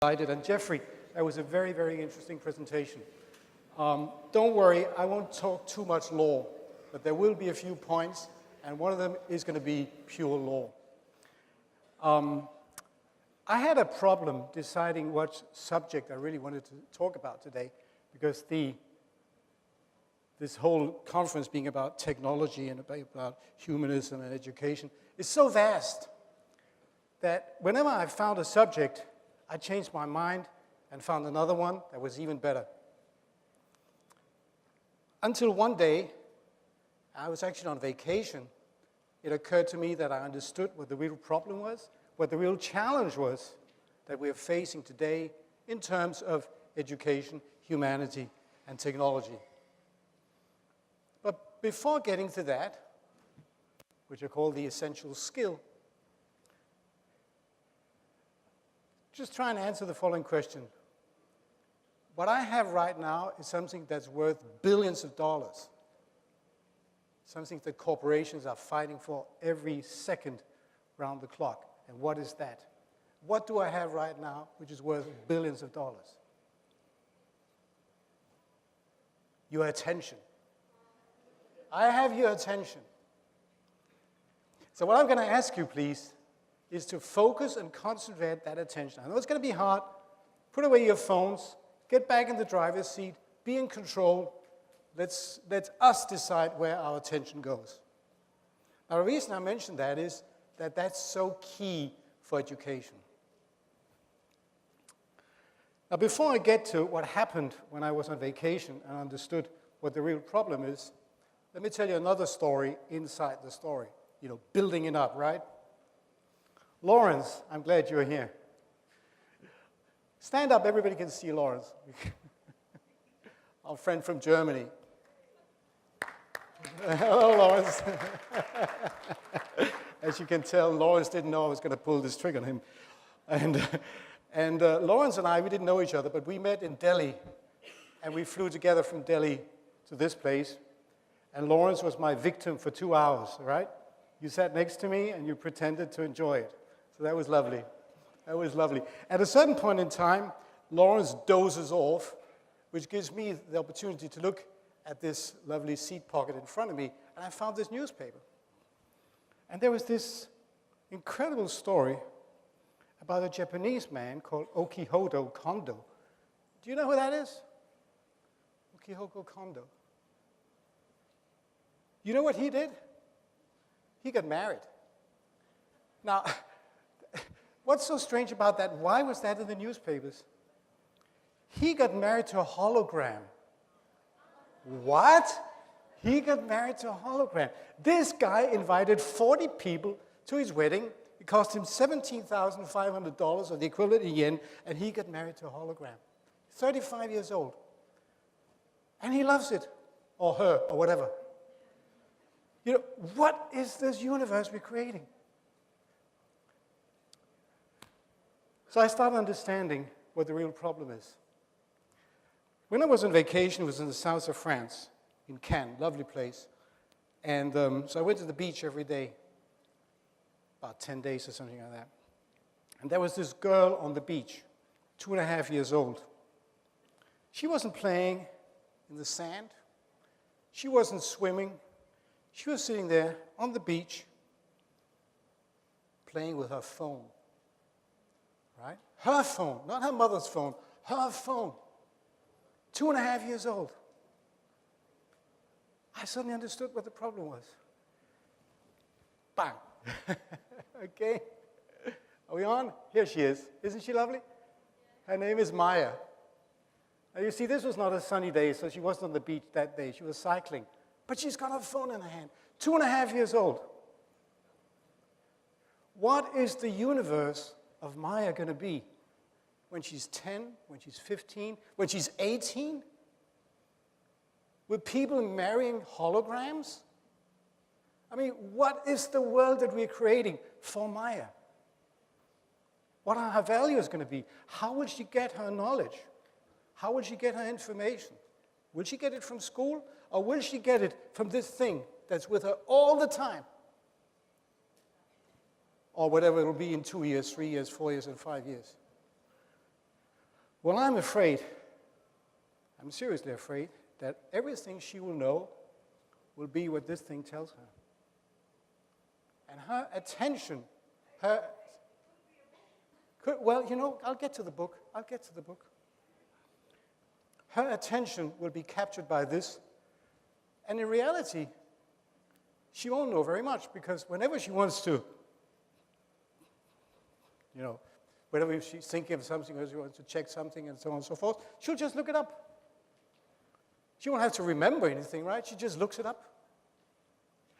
And Jeffrey, that was a very, very interesting presentation. Don't worry, I won't talk too much law, but there will be a few points, and one of them is going to be pure law. I had a problem deciding what subject I really wanted to talk about today, because this whole conference being about technology and about humanism and education is so vast that whenever I found a subject, I changed my mind and found another one that was even better. Until one day, I was actually on vacation, it occurred to me that I understood what the real problem was, what the real challenge was that we're facing today in terms of education, humanity, and technology. But before getting to that, which I call the essential skill, just try and answer the following question. What I have right now is something that's worth billions of dollars. Something that corporations are fighting for every second round the clock. And what is that? What do I have right now which is worth billions of dollars? Your attention. I have your attention. So what I'm going to ask you, please, is to focus and concentrate that attention. I know it's going to be hard. Put away your phones. Get back in the driver's seat. Be in control. Let us decide where our attention goes. Now, the reason I mention that is that that's so key for education. Now, before I get to what happened when I was on vacation and understood what the real problem is, let me tell you another story inside the story. You know, building it up, right? Lawrence, I'm glad you're here. Stand up, everybody can see Lawrence. Our friend from Germany. Hello, Lawrence. As you can tell, Lawrence didn't know I was going to pull this trick on him. And Lawrence and I, we didn't know each other, but we met in Delhi. And we flew together from Delhi to this place. And Lawrence was my victim for 2 hours, right? You sat next to me and you pretended to enjoy it. So that was lovely. That was lovely. At a certain point in time, Lawrence dozes off, which gives me the opportunity to look at this lovely seat pocket in front of me, and I found this newspaper. And there was this incredible story about a Japanese man called Okihoko Kondo. Do you know who that is? Okihoko Kondo. You know what he did? He got married. Now, what's so strange about that? Why was that in the newspapers? He got married to a hologram. What? He got married to a hologram. This guy invited 40 people to his wedding. It cost him $17,500, or the equivalent in yen, and he got married to a hologram. 35 years old. And he loves it, or her, or whatever. You know, what is this universe we're creating? So I started understanding what the real problem is. When I was on vacation, it was in the south of France, in Cannes, lovely place. And so I went to the beach every day, about 10 days or something like that. And there was this girl on the beach, 2.5 years old. She wasn't playing in the sand. She wasn't swimming. She was sitting there on the beach, playing with her phone, right? Her phone, not her mother's phone, her phone. 2.5 years old. I suddenly understood what the problem was. Bang. Okay. Are we on? Here she is. Isn't she lovely? Her name is Maya. Now you see, this was not a sunny day, so she wasn't on the beach that day. She was cycling. But she's got her phone in her hand. 2.5 years old. What is the universe of Maya going to be? When she's 10, when she's 15, when she's 18? With people marrying holograms? I mean, what is the world that we're creating for Maya? What are her values going to be? How will she get her knowledge? How will she get her information? Will she get it from school, or will she get it from this thing that's with her all the time? Or whatever it will be in 2 years, 3 years, 4 years, and 5 years. Well, I'm afraid, I'm seriously afraid, that everything she will know will be what this thing tells her. And her attention, well, you know, I'll get to the book. Her attention will be captured by this. And in reality, she won't know very much, because whenever she wants to, you know, whenever she's thinking of something or she wants to check something and so on and so forth, she'll just look it up. She won't have to remember anything, right? She just looks it up.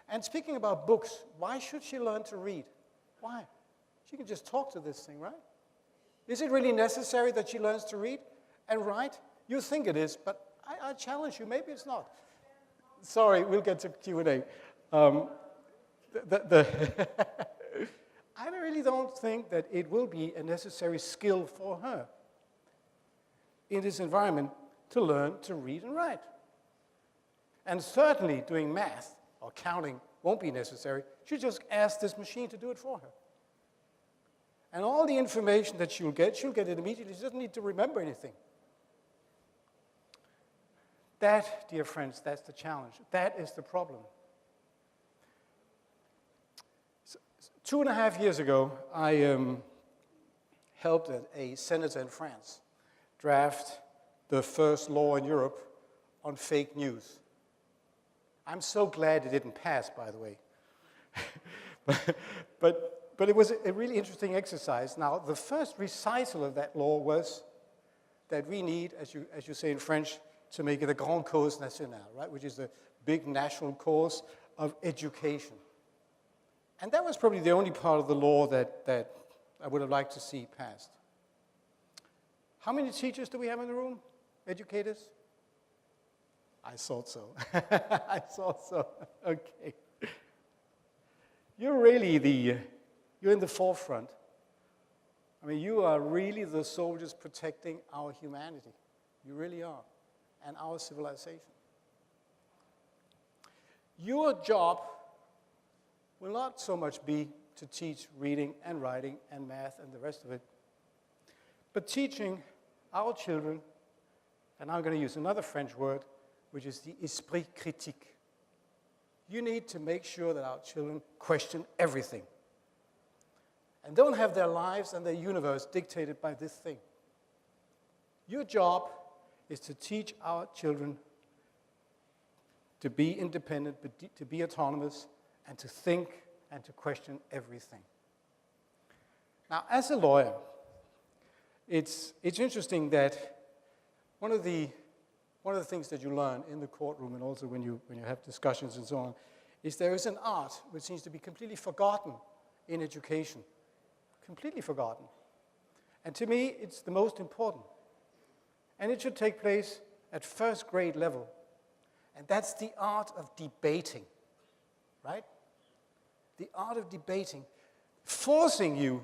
And speaking about books, why should she learn to read? Why? She can just talk to this thing, right? Is it really necessary that she learns to read and write? You think it is, but I challenge you, maybe it's not. Sorry, we'll get to Q&A. I really don't think that it will be a necessary skill for her in this environment to learn to read and write. And certainly doing math or counting won't be necessary. She just asks this machine to do it for her. And all the information that she'll get it immediately. She doesn't need to remember anything. That, dear friends, that's the challenge. That is the problem. 2.5 years ago, I helped a senator in France draft the first law in Europe on fake news. I'm so glad it didn't pass, by the way. but it was a really interesting exercise. Now, the first recital of that law was that we need, as you say in French, to make it a grande cause nationale, right, which is the big national cause of education. And that was probably the only part of the law that I would have liked to see passed. How many teachers do we have in the room? Educators? I thought so. I thought so. Okay. You're really you're in the forefront. I mean, you are really the soldiers protecting our humanity. You really are. And our civilization. Your job will not so much be to teach reading and writing and math and the rest of it, but teaching our children, and I'm going to use another French word, which is the esprit critique. You need to make sure that our children question everything and don't have their lives and their universe dictated by this thing. Your job is to teach our children to be independent, to be autonomous, and to think and to question everything. Now, as a lawyer, it's interesting that one of the things that you learn in the courtroom and also when you have discussions and so on is there is an art which seems to be completely forgotten in education. Completely forgotten. And to me, it's the most important. And it should take place at first grade level. And that's the art of debating, right? The art of debating, forcing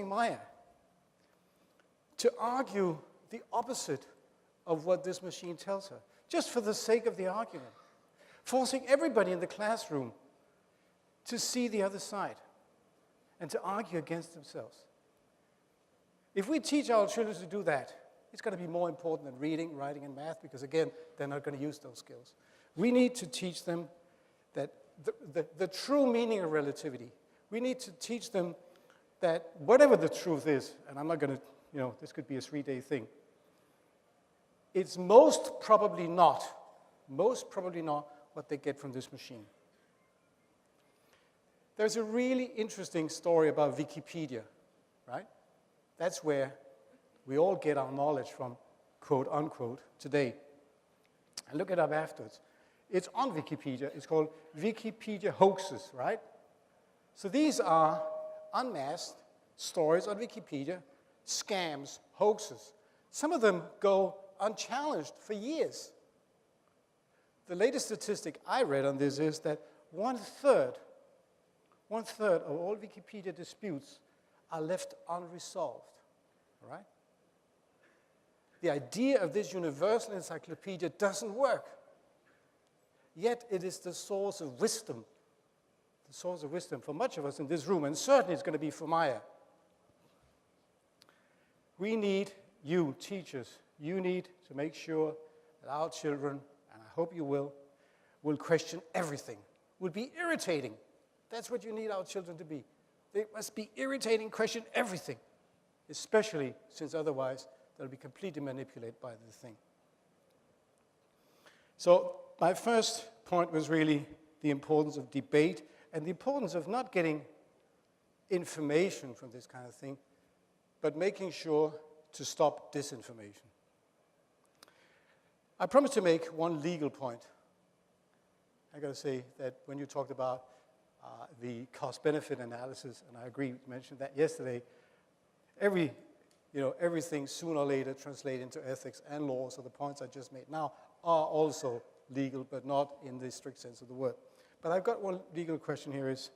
Maya to argue the opposite of what this machine tells her, just for the sake of the argument. Forcing everybody in the classroom to see the other side and to argue against themselves. If we teach our children to do that, it's going to be more important than reading, writing, and math, because again, they're not going to use those skills. We need to teach them that the true meaning of relativity. We need to teach them that whatever the truth is, and I'm not going to, this could be a 3-day thing, it's most probably not what they get from this machine. There's a really interesting story about Wikipedia, right? That's where we all get our knowledge from, quote unquote, today. And look it up afterwards. It's on Wikipedia. It's called Wikipedia hoaxes, right? So these are unmasked stories on Wikipedia, scams, hoaxes. Some of them go unchallenged for years. The latest statistic I read on this is that one third of all Wikipedia disputes are left unresolved, all right? The idea of this universal encyclopedia doesn't work. Yet it is the source of wisdom. The source of wisdom for much of us in this room, and certainly it's going to be for Maya. We need you teachers, you need to make sure that our children, and I hope you will question everything, will be irritating. That's what you need our children to be. They must be irritating, question everything, especially since otherwise they'll be completely manipulated by the thing. So my first point was really the importance of debate and the importance of not getting information from this kind of thing, but making sure to stop disinformation. I promised to make one legal point. I got to say that when you talked about the cost-benefit analysis, and I agree, you mentioned that yesterday, everything sooner or later translates into ethics and law, so the points I just made now are also legal, but not in the strict sense of the word. But I've got one legal question here is,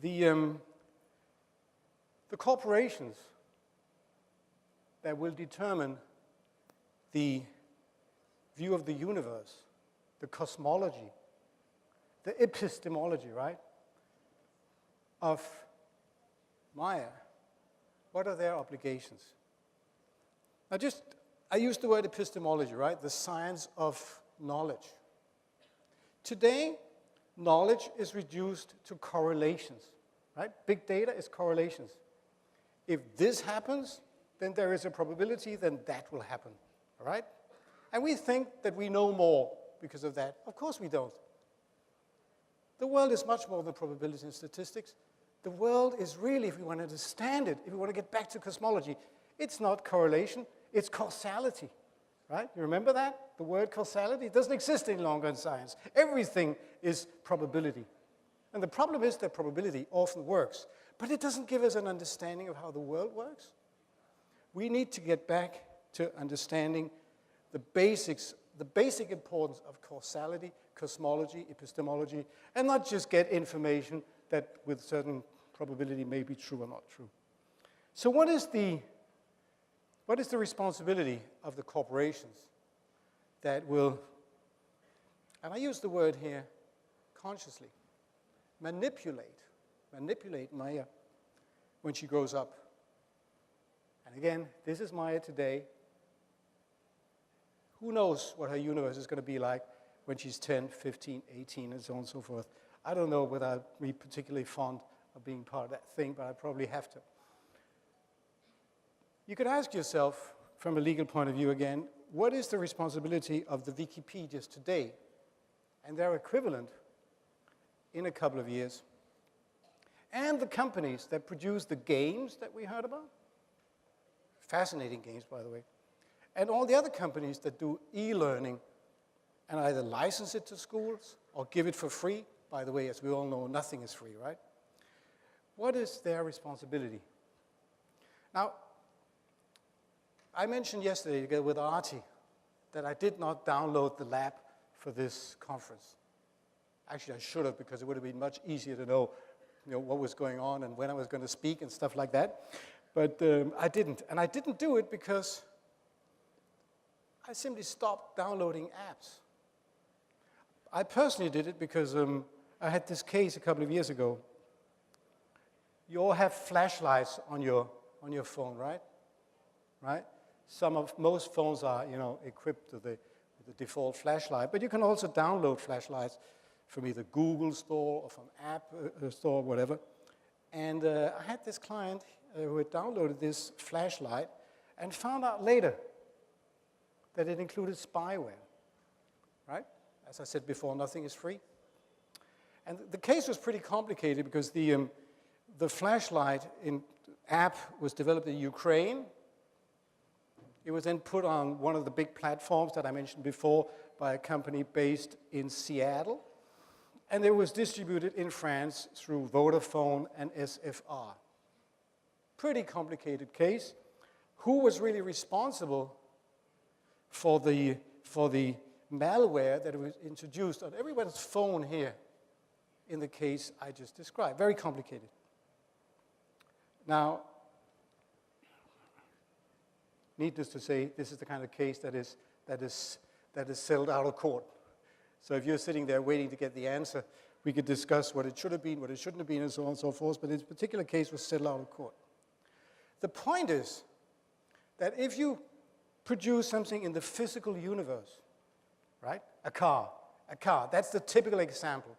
the corporations that will determine the view of the universe, the cosmology, the epistemology, right, of Maya, what are their obligations? I use the word epistemology, right, the science of knowledge. Today, knowledge is reduced to correlations, right? Big data is correlations. If this happens, then there is a probability then that will happen, all right? And we think that we know more because of that. Of course we don't. The world is much more than probability and statistics. The world is really, if we want to understand it, if we want to get back to cosmology, it's not correlation, it's causality, right? You remember that? The word causality doesn't exist any longer in science. Everything is probability. And the problem is that probability often works, but it doesn't give us an understanding of how the world works. We need to get back to understanding the basics, the basic importance of causality, cosmology, epistemology, and not just get information that with certain probability may be true or not true. So what is the responsibility of the corporations that will, and I use the word here consciously, manipulate Maya when she grows up? And again, this is Maya today. Who knows what her universe is going to be like when she's 10, 15, 18, and so on and so forth. I don't know whether I'd be particularly fond of being part of that thing, but I probably have to. You could ask yourself, from a legal point of view again, what is the responsibility of the Wikipedias today and their equivalent in a couple of years? And the companies that produce the games that we heard about, fascinating games, by the way, and all the other companies that do e-learning and either license it to schools or give it for free. By the way, as we all know, nothing is free, right? What is their responsibility? Now, I mentioned yesterday with Artie that I did not download the lab for this conference. Actually, I should have, because it would have been much easier to know, what was going on and when I was going to speak and stuff like that. But I didn't. And I didn't do it because I simply stopped downloading apps. I personally did it because I had this case a couple of years ago. You all have flashlights on your phone, right? Right? Most phones are, equipped with the default flashlight, but you can also download flashlights from either Google Store or from App Store, or whatever. And I had this client who had downloaded this flashlight and found out later that it included spyware, right? As I said before, nothing is free. And the case was pretty complicated because the flashlight app was developed in Ukraine. It was then put on one of the big platforms that I mentioned before by a company based in Seattle. And it was distributed in France through Vodafone and SFR. Pretty complicated case. Who was really responsible for the malware that was introduced on everybody's phone here in the case I just described? Very complicated. Now, needless to say, this is the kind of case that is settled out of court. So if you're sitting there waiting to get the answer, we could discuss what it should have been, what it shouldn't have been, and so on and so forth, but this particular case was settled out of court. The point is that if you produce something in the physical universe, right? A car, that's the typical example,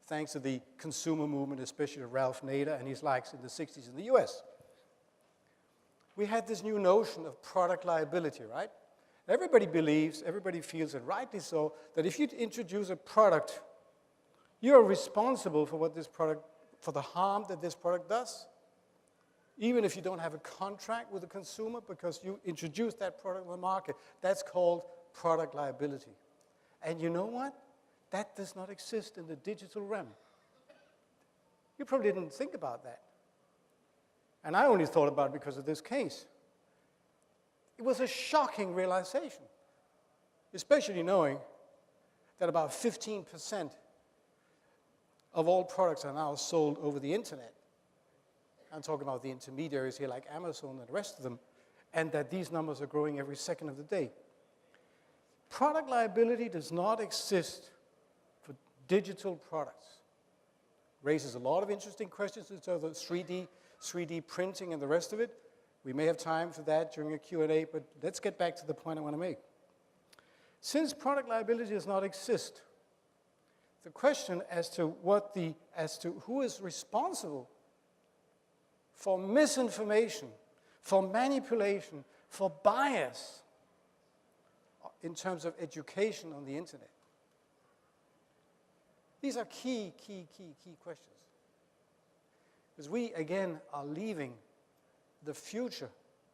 thanks to the consumer movement, especially Ralph Nader and his likes in the 60s in the US. We had this new notion of product liability, right? Everybody believes, everybody feels, and rightly so, that if you introduce a product, you are responsible for what this product, for the harm that this product does, even if you don't have a contract with the consumer because you introduced that product on the market. That's called product liability. And you know what? That does not exist in the digital realm. You probably didn't think about that. And I only thought about it because of this case. It was a shocking realization, especially knowing that about 15% of all products are now sold over the internet. I'm talking about the intermediaries here like Amazon and the rest of them, and that these numbers are growing every second of the day. Product liability does not exist for digital products. Raises a lot of interesting questions in terms of 3D printing and the rest of it. We may have time for that during a Q&A, but let's get back to the point I want to make. Since product liability does not exist, the question as to who is responsible for misinformation, for manipulation, for bias in terms of education on the internet. These are key questions. Because we, again, are leaving the future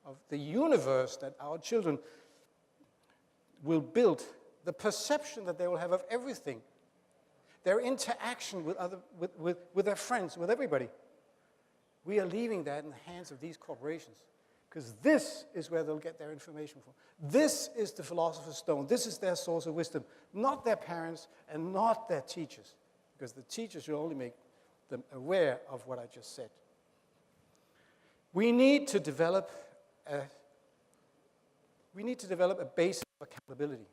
of the universe that our children will build, the perception that they will have of everything, their interaction with their friends, with everybody. We are leaving that in the hands of these corporations, because this is where they'll get their information from. This is the philosopher's stone. This is their source of wisdom, not their parents and not their teachers, because the teachers should only make them aware of what I just said. We need to develop a base of accountability.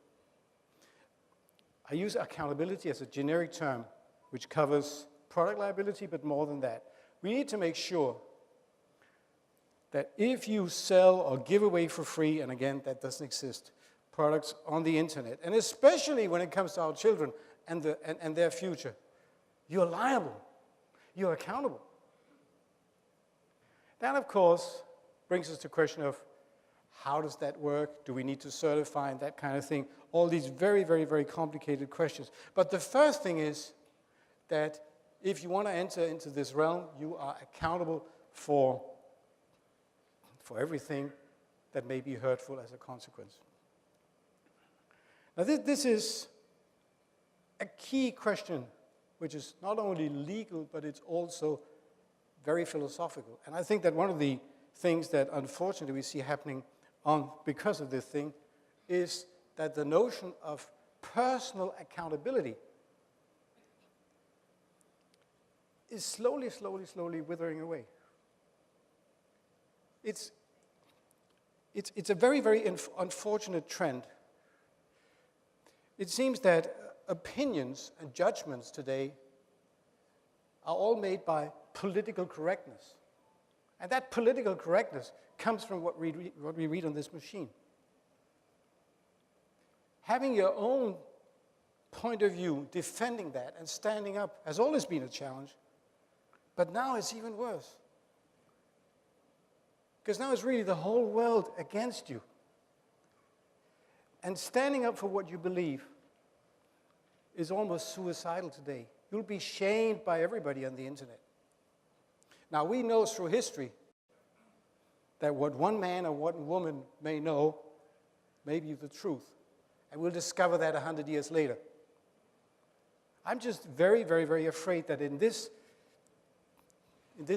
I use accountability as a generic term, which covers product liability, but more than that. We need to make sure that if you sell or give away for free, and again, that doesn't exist, products on the internet, and especially when it comes to our children and their future, you're liable, you're accountable. That, of course, brings us to the question of how does that work? Do we need to certify and that kind of thing? All these very, very, very complicated questions. But the first thing is that if you want to enter into this realm, you are accountable for everything that may be hurtful as a consequence. Now, this is a key question, which is not only legal, but it's also very philosophical. And I think that one of the things that unfortunately we see happening because of this thing is that the notion of personal accountability is slowly withering away. It's a very, very unfortunate trend. It seems that opinions and judgments today are all made by political correctness. And that political correctness comes from what we read on this machine. Having your own point of view, defending that and standing up has always been a challenge, but now it's even worse. Because now it's really the whole world against you. And standing up for what you believe is almost suicidal today. You'll be shamed by everybody on the internet. Now, we know through history that what one man or one woman may know may be the truth. And we'll discover that 100 years later. I'm just very, very, very afraid that in this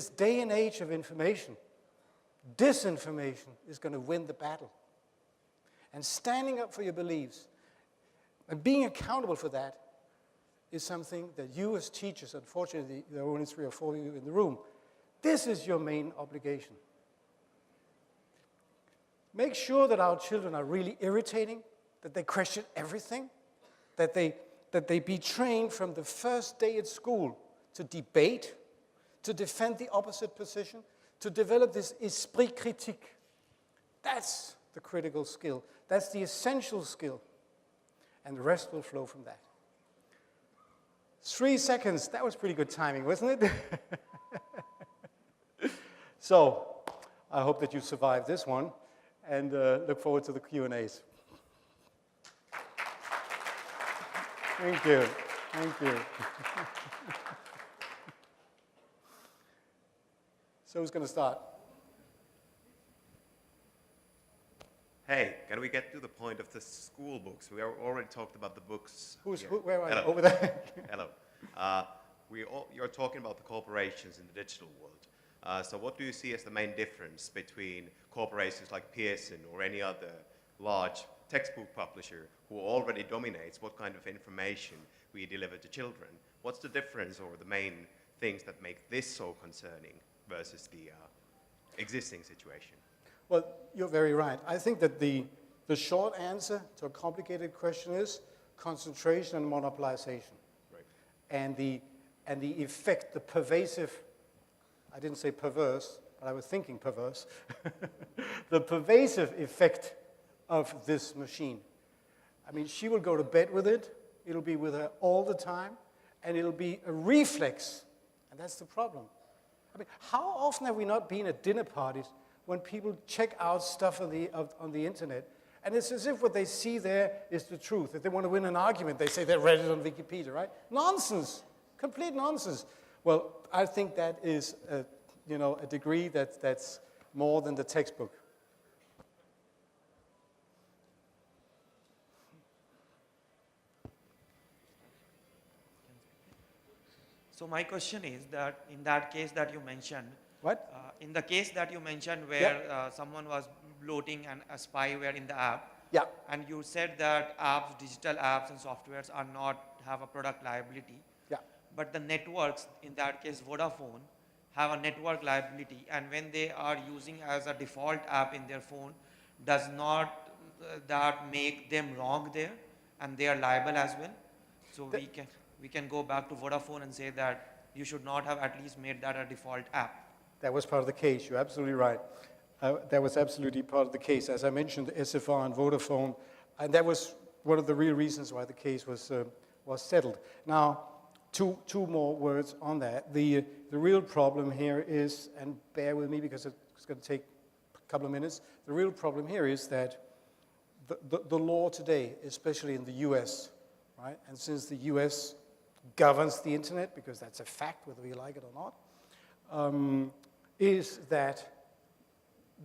day and age of information, disinformation is going to win the battle. And standing up for your beliefs and being accountable for that is something that you as teachers, unfortunately there are only 3 or 4 of you in the room, this is your main obligation. Make sure that our children are really irritating, that they question everything, that they be trained from the first day at school to debate, to defend the opposite position, to develop this esprit critique. That's the critical skill. That's the essential skill. And the rest will flow from that. 3 seconds, that was pretty good timing, wasn't it? So, I hope that you survived this one, and look forward to the Q&As. Thank you. Thank you. So who's going to start? Hey, can we get to the point of the school books? We already talked about the books. Where are you? Hello. Over there. Hello. You're talking about the corporations in the digital world. So what do you see as the main difference between corporations like Pearson or any other large textbook publisher who already dominates what kind of information we deliver to children? What's the difference or the main things that make this so concerning versus the existing situation? Well, you're very right. I think that the short answer to a complicated question is concentration and monopolization. Right. And the effect, the pervasive, I didn't say perverse, but I was thinking perverse, the pervasive effect of this machine. I mean, she will go to bed with it, it'll be with her all the time, and it'll be a reflex, and that's the problem. I mean, how often have we not been at dinner parties when people check out stuff on the internet, and it's as if what they see there is the truth. If they want to win an argument, they say they read it on Wikipedia, right? Nonsense, complete nonsense. Well, I think that is a degree that's more than the textbook. So my question is that in that case that you mentioned, What? in the case that you mentioned where someone was bloating and a spyware in the app, Yeah. and you said that apps, digital apps and softwares are not have a product liability, Yeah. but the networks, in that case Vodafone, have a network liability, and when they are using as a default app in their phone, does not that make them wrong there, and they are liable as well? So we can go back to Vodafone and say that you should not have at least made that a default app. That was part of the case. You're absolutely right. That was absolutely part of the case. As I mentioned, SFR and Vodafone, and that was one of the real reasons why the case was settled. Now, two more words on that. The real problem here is, and bear with me because it's going to take a couple of minutes, the real problem here is that the law today, especially in the US, right, and since the US governs the internet, because that's a fact whether we like it or not, is that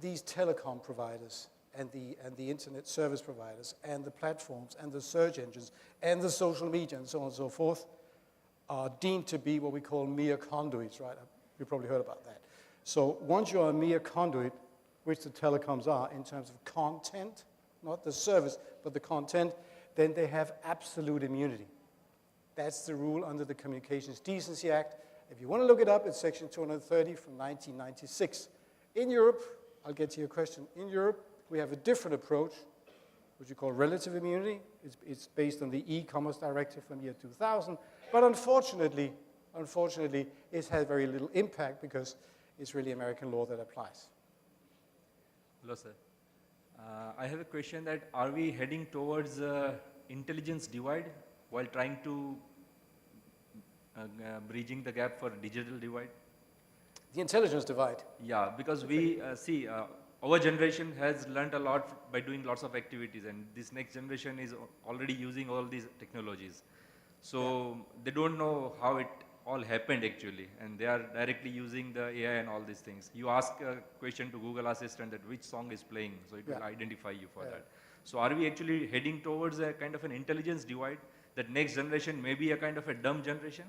these telecom providers and the internet service providers and the platforms and the search engines and the social media and so on and so forth are deemed to be what we call mere conduits, right? You probably heard about that. So once you're a mere conduit, which the telecoms are in terms of content, not the service, but the content, then they have absolute immunity. That's the rule under the Communications Decency Act. If you want to look it up, it's Section 230 from 1996. In Europe, I'll get to your question. In Europe, we have a different approach, which we call relative immunity. It's based on the e-commerce directive from year 2000. But unfortunately, it has very little impact because it's really American law that applies. Hello, sir. I have a question that are we heading towards intelligence divide while trying to bridging the gap for digital divide? The intelligence divide. Yeah, because we see our generation has learned a lot by doing lots of activities, and this next generation is already using all these technologies. So they don't know how it all happened actually, and they are directly using the AI and all these things. You ask a question to Google Assistant that which song is playing, so it will identify you for that. So are we actually heading towards a kind of an intelligence divide, that next generation may be a kind of a dumb generation?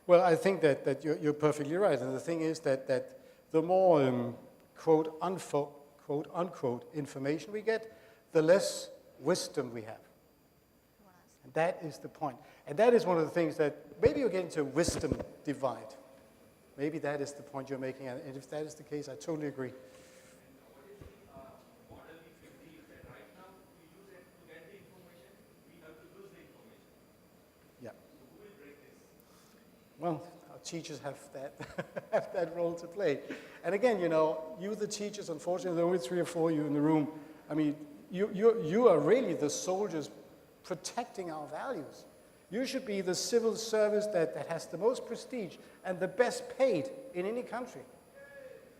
Well, I think that you're perfectly right. And the thing is that the more quote unquote information we get, the less wisdom we have. And that is the point. And that is one of the things that maybe you're getting to wisdom divide. Maybe that is the point you're making. And if that is the case, I totally agree. Well, our teachers have that role to play. And again, you the teachers, unfortunately, there are only 3 or 4 of you in the room. I mean, you are really the soldiers protecting our values. You should be the civil service that has the most prestige and the best paid in any country.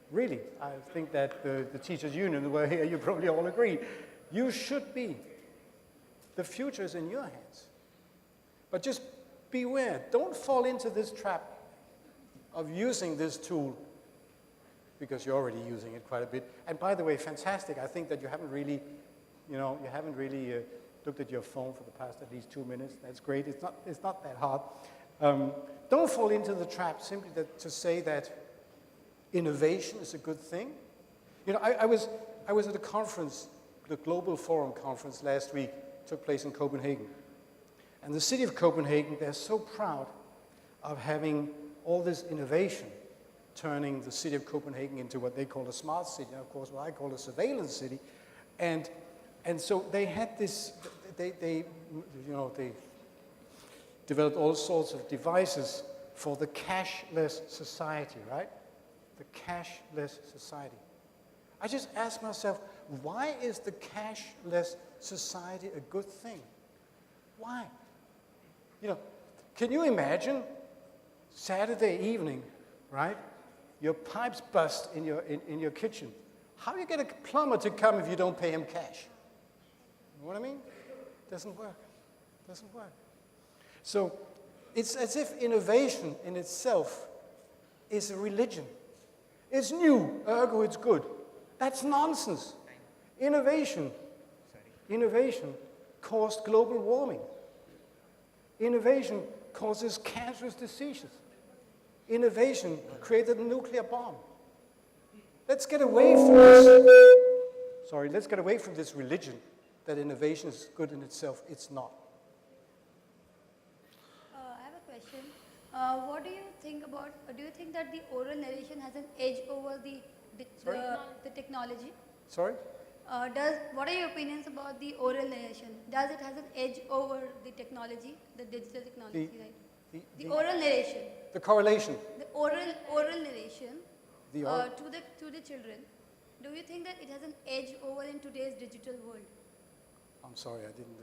Really, I think that the teachers' union were here, you probably all agree. You should be. The future is in your hands. But just beware, don't fall into this trap of using this tool, because you're already using it quite a bit. And by the way, fantastic, I think that you haven't really, looked at your phone for the past at least 2 minutes. That's great, it's not that hard. Don't fall into the trap simply to say that innovation is a good thing. You know, I was at a conference, the Global Forum conference last week, took place in Copenhagen. And the city of Copenhagen, they're so proud of having all this innovation, turning the city of Copenhagen into what they call a smart city, and of course what I call a surveillance city. And so they had this, they developed all sorts of devices for the cashless society, right? The cashless society. I just ask myself, why is the cashless society a good thing? Why? You know, can you imagine Saturday evening, right? Your pipes bust in your kitchen. How do you get a plumber to come if you don't pay him cash? You know what I mean? Doesn't work. Doesn't work. So it's as if innovation in itself is a religion. It's new, ergo it's good. That's nonsense. Innovation caused global warming. Innovation causes cancerous diseases. Innovation created a nuclear bomb. Let's get away from let's get away from this religion that innovation is good in itself. It's not. I have a question. What do you think about, do you think that the oral narration has an edge over the technology? Sorry? What are your opinions about the oral narration? Does it has an edge over the technology, the digital technology, right? The oral narration. The correlation. The oral narration The oral. to the children. Do you think that it has an edge over in today's digital world? I'm sorry, I didn't.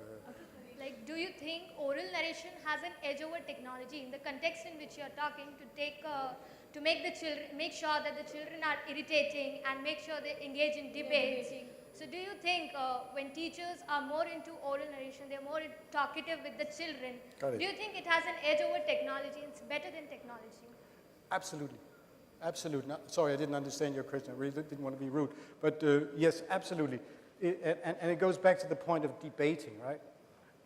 Like, do you think oral narration has an edge over technology in the context in which you are talking to make sure that the children are irritating and make sure they engage in debates? So do you think when teachers are more into oral narration, they're more talkative with the children, do you think it has an edge over technology? It's better than technology? Absolutely. Absolutely. No, sorry, I didn't understand your question. I really didn't want to be rude. But yes, absolutely. And it goes back to the point of debating, right?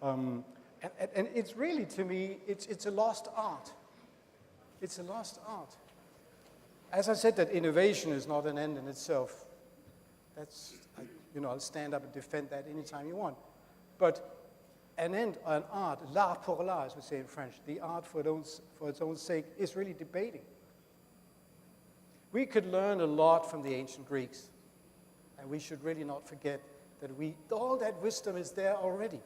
And it's really, to me, it's a lost art. It's a lost art. As I said, that innovation is not an end in itself. I'll stand up and defend that anytime you want. But an art, l'art pour l'art, as we say in French, the art for its own sake, is really debating. We could learn a lot from the ancient Greeks, and we should really not forget that all that wisdom is there already.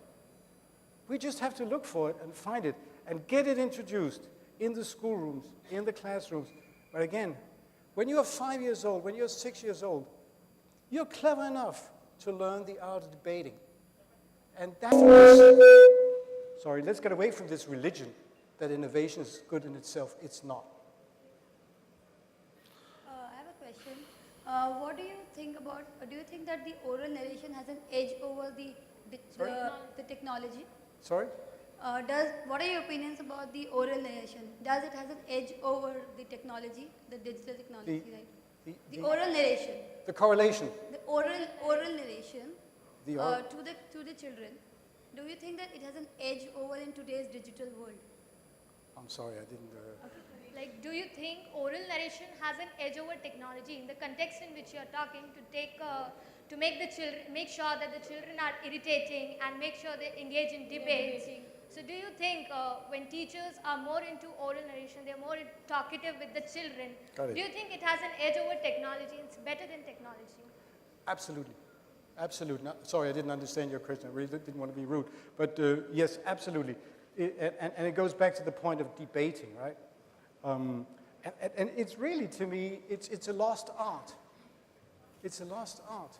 We just have to look for it and find it and get it introduced in the schoolrooms, in the classrooms. But again, when you're 5 years old, when you're 6 years old, you're clever enough to learn the art of debating. And sorry, let's get away from this religion that innovation is good in itself. It's not. I have a question. What do you think about, do you think that the oral narration has an edge over the technology? Sorry? What are your opinions about the oral narration? Does it has an edge over the technology, the digital technology, right? The oral narration. The correlation. The oral narration The oral. to the children. Do you think that it has an edge over in today's digital world? I'm sorry, I didn't. Like, do you think oral narration has an edge over technology in the context in which you are talking to make sure that the children are irritating and make sure they engage in debates? So do you think when teachers are more into oral narration, they're more talkative with the children, do you think it has an edge over technology? It's better than technology? Absolutely. Absolutely. No, sorry, I didn't understand your question. I really didn't want to be rude. But yes, absolutely. And it goes back to the point of debating, right? And it's really, to me, it's a lost art. It's a lost art.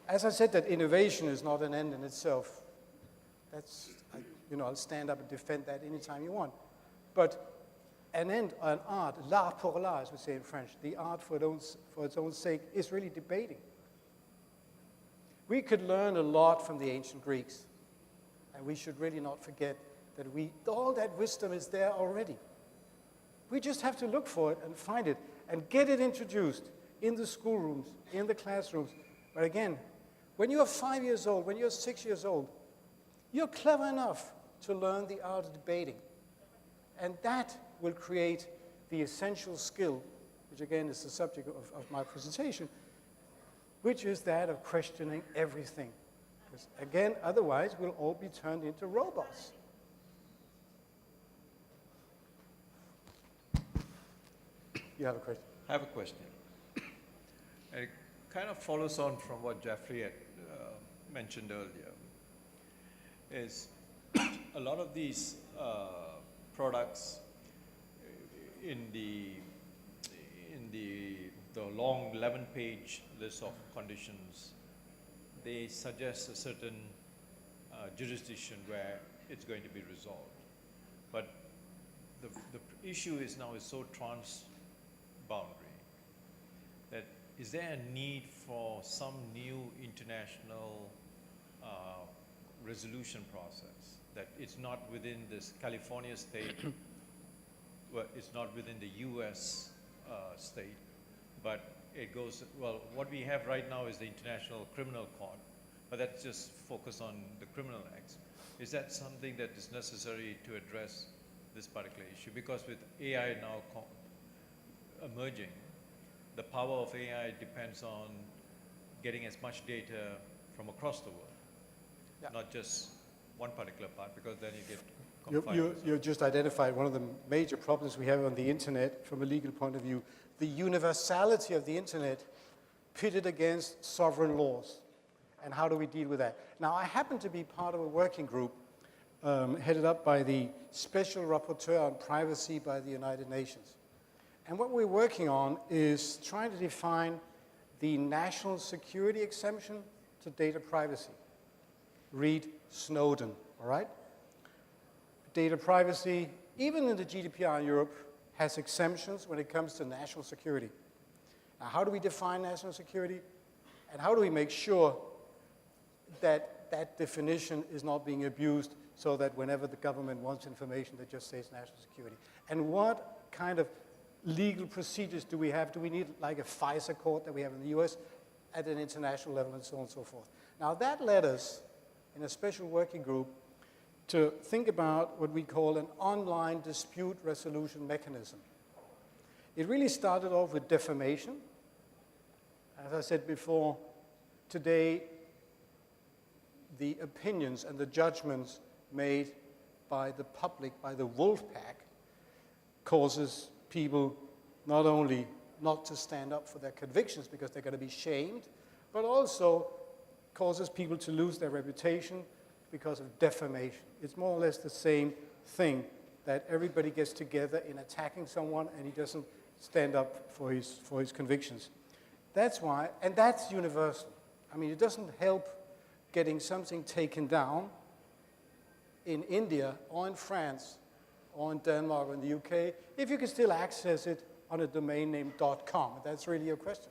as I said, that innovation is not an end in itself. I'll stand up and defend that anytime you want. But an end, an art, l'art pour l'art, as we say in French, the art for its own sake, is really debating. We could learn a lot from the ancient Greeks, and we should really not forget that all that wisdom is there already. We just have to look for it and find it and get it introduced in the schoolrooms, in the classrooms. But again, when you're 5 years old, when you're 6 years old, you're clever enough to learn the art of debating. And that will create the essential skill, which again is the subject of my presentation, which is that of questioning everything. Because again, otherwise we'll all be turned into robots. You have a question? I have a question. It kind of follows on from what Jeffrey had mentioned earlier. Is a lot of these products in the long 11-page list of conditions, they suggest a certain jurisdiction where it's going to be resolved. But the issue is now so transboundary that is there a need for some new international resolution process, that it's not within this California state, well, it's not within the US state, but it goes, well, what we have right now is the International Criminal Court, but that's just focus on the criminal acts. Is that something that is necessary to address this particular issue? Because with AI now emerging, the power of AI depends on getting as much data from across the world. Yeah. Not just one particular part, because then you get confined. You just identified one of the major problems we have on the internet from a legal point of view. The universality of the internet pitted against sovereign laws. And how do we deal with that? Now, I happen to be part of a working group headed up by the Special Rapporteur on Privacy by the United Nations. And what we're working on is trying to define the national security exemption to data privacy. Read Snowden, all right? Data privacy, even in the GDPR in Europe, has exemptions when it comes to national security. Now, how do we define national security? And how do we make sure that that definition is not being abused so that whenever the government wants information, they just say it's national security? And what kind of legal procedures do we have? Do we need like a FISA court that we have in the US at an international level and so on and so forth? Now, that led us in a special working group to think about what we call an online dispute resolution mechanism. It really started off with defamation. As I said before, today the opinions and the judgments made by the public, by the wolf pack, causes people not only not to stand up for their convictions because they're going to be shamed, but also causes people to lose their reputation because of defamation. It's more or less the same thing, that everybody gets together in attacking someone and he doesn't stand up for his convictions. That's why, and that's universal. I mean, it doesn't help getting something taken down in India or in France or in Denmark or in the UK if you can still access it on a domain name .com. That's really your question.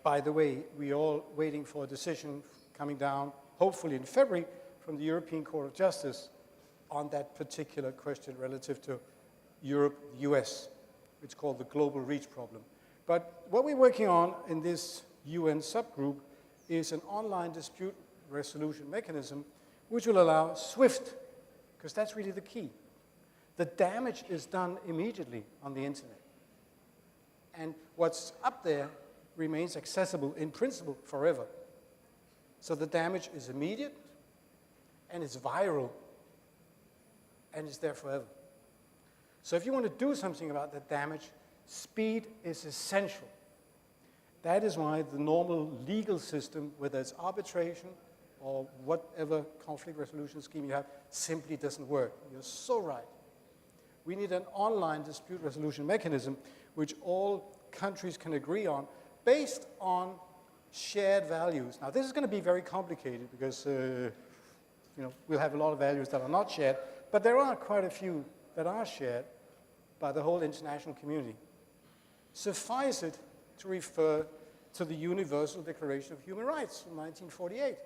By the way, we're all waiting for a decision coming down, hopefully in February, from the European Court of Justice on that particular question relative to Europe, US. It's called the global reach problem. But what we're working on in this UN subgroup is an online dispute resolution mechanism which will allow swift, because that's really the key. The damage is done immediately on the internet. And what's up there remains accessible in principle forever. So the damage is immediate, and it's viral, and it's there forever. So if you want to do something about that damage, speed is essential. That is why the normal legal system, whether it's arbitration or whatever conflict resolution scheme you have, simply doesn't work. You're so right. We need an online dispute resolution mechanism which all countries can agree on, based on shared values. Now, this is going to be very complicated because we'll have a lot of values that are not shared, but there are quite a few that are shared by the whole international community. Suffice it to refer to the Universal Declaration of Human Rights from 1948.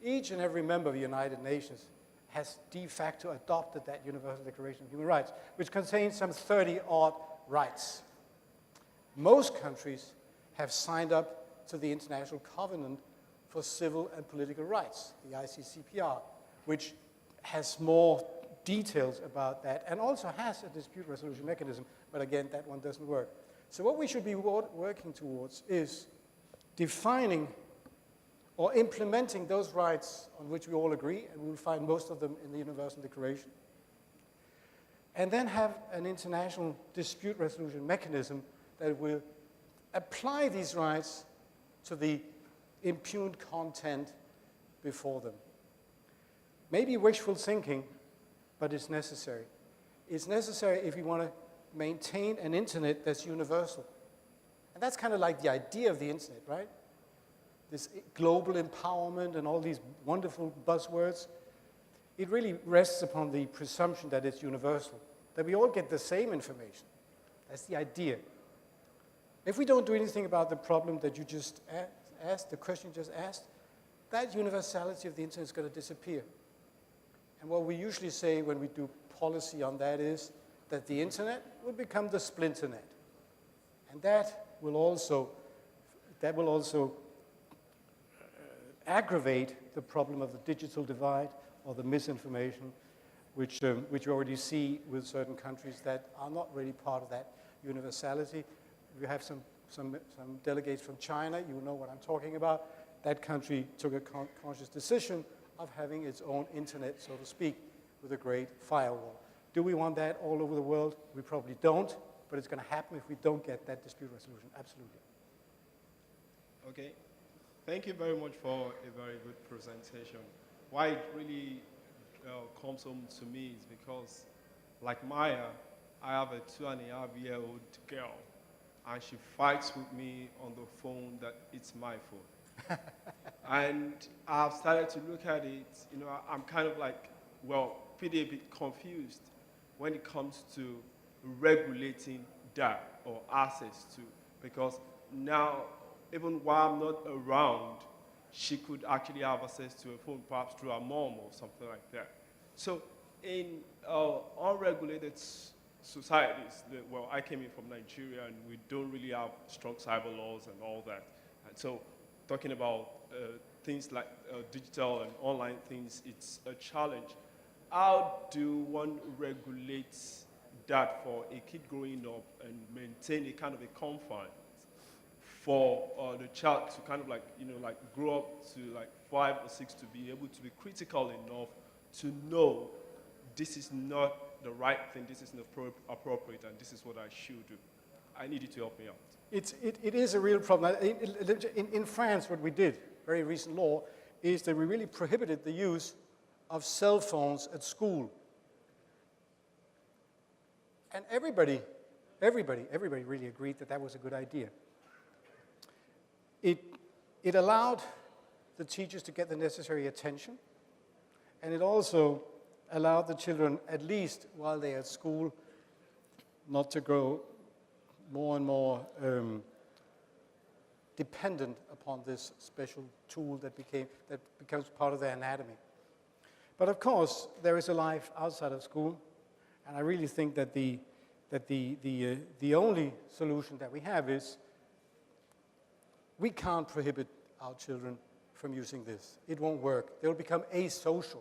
Each and every member of the United Nations has de facto adopted that Universal Declaration of Human Rights, which contains some 30-odd rights. Most countries have signed up to the International Covenant for Civil and Political Rights, the ICCPR, which has more details about that and also has a dispute resolution mechanism, but again, that one doesn't work. So what we should be working towards is defining or implementing those rights on which we all agree, and we will find most of them in the Universal Declaration, and then have an international dispute resolution mechanism that will apply these rights to the impugned content before them. Maybe wishful thinking, but it's necessary. It's necessary if we want to maintain an internet that's universal. And that's kind of like the idea of the internet, right? This global empowerment and all these wonderful buzzwords. It really rests upon the presumption that it's universal, that we all get the same information. That's the idea. If we don't do anything about the problem that you just asked, the question you just asked, that universality of the internet is going to disappear. And what we usually say when we do policy on that is that the internet will become the splinternet. And that will also aggravate the problem of the digital divide or the misinformation, which you already see with certain countries that are not really part of that universality. We have some delegates from China, you know what I'm talking about. That country took a conscious decision of having its own internet, so to speak, with a great firewall. Do we want that all over the world? We probably don't, but it's going to happen if we don't get that dispute resolution, absolutely. Okay. Thank you very much for a very good presentation. Why it really comes home to me is because, like Maya, I have a 2.5-year-old girl, and she fights with me on the phone that it's my phone. And I've started to look at it, I'm kind of like, pretty a bit confused when it comes to regulating that or access to, because now, even while I'm not around, she could actually have access to a phone, perhaps through her mom or something like that. So in unregulated societies, I came in from Nigeria, and we don't really have strong cyber laws and all that. And so talking about things like digital and online things, it's a challenge. How do one regulate that for a kid growing up and maintain a kind of a confine for the child to kind of grow up to 5 or 6 to be able to be critical enough to know this is not the right thing, this isn't appropriate, and this is what I should do. I need you to help me out. It is a real problem. In France, what we did, very recent law, is that we really prohibited the use of cell phones at school. And everybody really agreed that that was a good idea. It allowed the teachers to get the necessary attention, and it also allowed the children, at least while they're at school, not to grow more and more dependent upon this special tool that becomes part of their anatomy. But of course, there is a life outside of school, and I really think that the only solution that we have is we can't prohibit our children from using this. It won't work. They'll become asocial.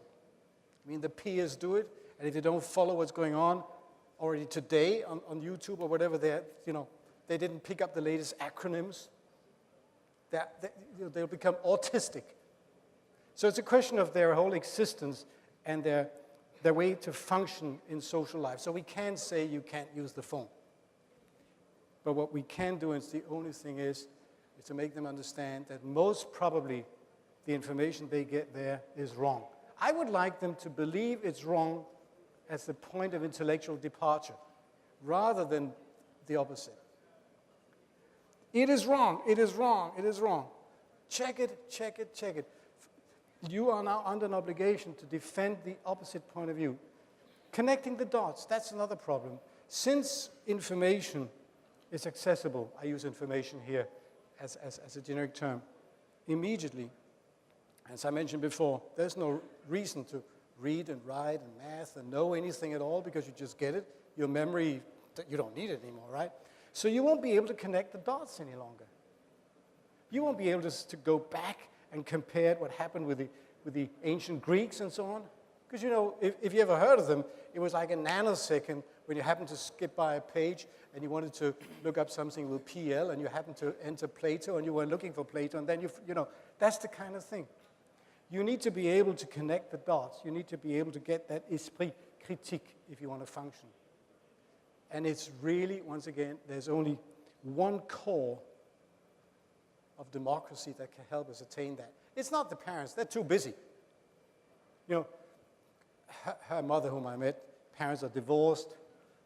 I mean, the peers do it, and if they don't follow what's going on already today on YouTube or whatever, they didn't pick up the latest acronyms, they'll become autistic. So it's a question of their whole existence and their way to function in social life. So we can't say you can't use the phone. But what we can do, and it's the only thing is to make them understand that most probably the information they get there is wrong. I would like them to believe it's wrong as the point of intellectual departure, rather than the opposite. It is wrong, it is wrong, it is wrong. Check it, check it, check it. You are now under an obligation to defend the opposite point of view. Connecting the dots, that's another problem. Since information is accessible, I use information here as a generic term, immediately, as I mentioned before, there's no reason to read and write and math and know anything at all because you just get it. Your memory, you don't need it anymore, right? So you won't be able to connect the dots any longer. You won't be able to go back and compare what happened with the ancient Greeks and so on. Because, you know, if you ever heard of them, it was like a nanosecond when you happened to skip by a page and you wanted to look up something with PL and you happened to enter Plato and you were looking for Plato and then you know, that's the kind of thing. You need to be able to connect the dots. You need to be able to get that esprit critique if you want to function. And it's really, once again, there's only one core of democracy that can help us attain that. It's not the parents, they're too busy. You know, her mother, whom I met, parents are divorced,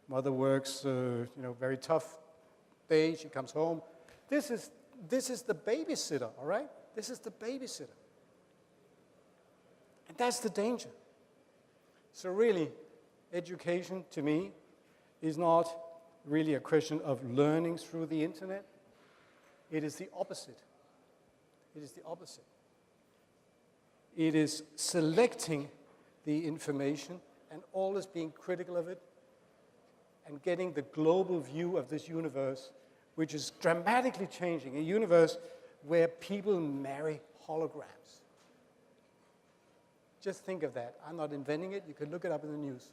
mother works, you know, very tough day, she comes home. This is the babysitter, all right? This is the babysitter. And that's the danger. So really, education, to me, is not really a question of learning through the internet. It is the opposite. It is the opposite. It is selecting the information and always being critical of it and getting the global view of this universe, which is dramatically changing, a universe where people marry holograms. Just think of that. I'm not inventing it. You can look it up in the news.